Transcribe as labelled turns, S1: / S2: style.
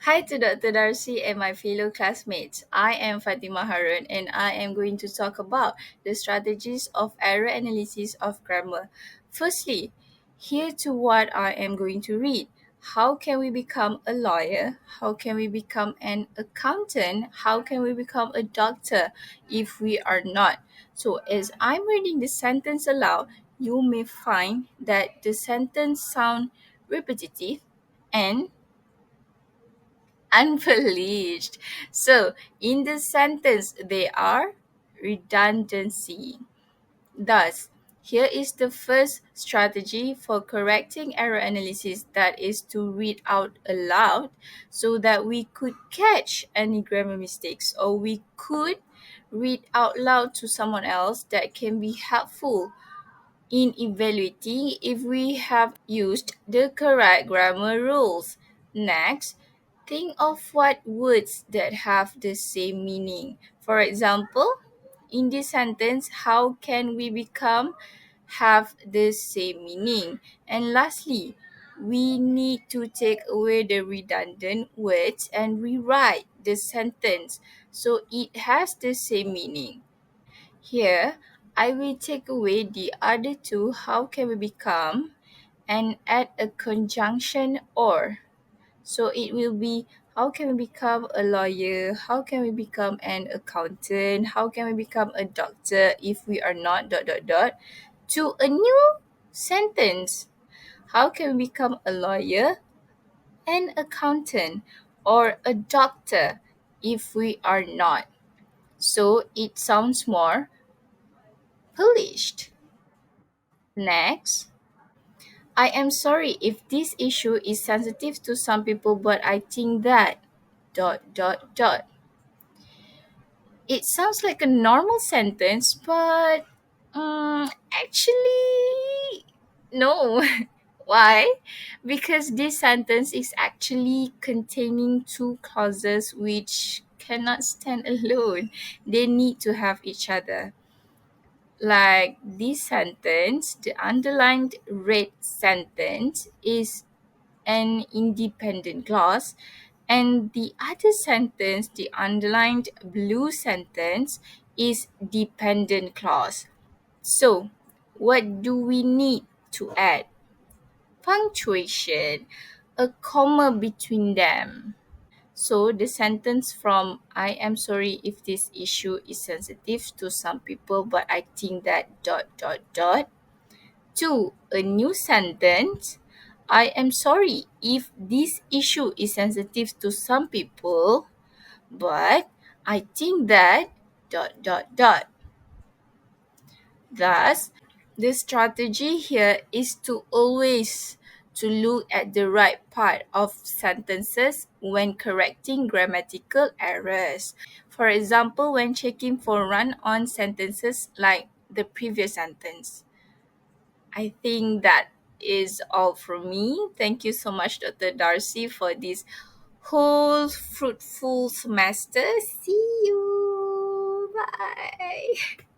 S1: Hi to Dr. Darcy and my fellow classmates. I am Fatima Harun and I am going to talk about the strategies of error analysis of grammar. Firstly, here to what I am going to read. How can we become a lawyer? How can we become an accountant? How can we become a doctor if we are not? So, as I'm reading the sentence aloud, you may find that the sentence sound repetitive and unpolished. So, in the sentence, they are redundancy. Thus, here is the first strategy for correcting error analysis, that is to read out aloud so that we could catch any grammar mistakes, or we could read out loud to someone else that can be helpful in evaluating if we have used the correct grammar rules. Next, think of what words that have the same meaning. For example, in this sentence, how can we become have the same meaning? And lastly, we need to take away the redundant words and rewrite the sentence so it has the same meaning. Here, I will take away the other two, how can we become, and add a conjunction or. So it will be, how can we become a lawyer? How can we become an accountant? How can we become a doctor if we are not dot dot dot? To a new sentence. How can we become a lawyer, an accountant, or a doctor if we are not? So it sounds more polished. Next, I am sorry if this issue is sensitive to some people, but I think that dot dot dot. It sounds like a normal sentence, but actually, no. Why? Because this sentence is actually containing two clauses which cannot stand alone. They need to have each other. Like this sentence, the underlined red sentence is an independent clause, and the other sentence, the underlined blue sentence, is dependent clause. So, what do we need to add? Punctuation, a comma between them. So the sentence from I am sorry if this issue is sensitive to some people, but I think that dot dot dot, to a new sentence. I am sorry if this issue is sensitive to some people, but I think that dot dot dot. Thus, the strategy here is to always to look at the right part of sentences when correcting grammatical errors. For example, when checking for run-on sentences like the previous sentence. I think that is all from me. Thank you so much, Dr. Darcy, for this whole fruitful semester. See you. Bye.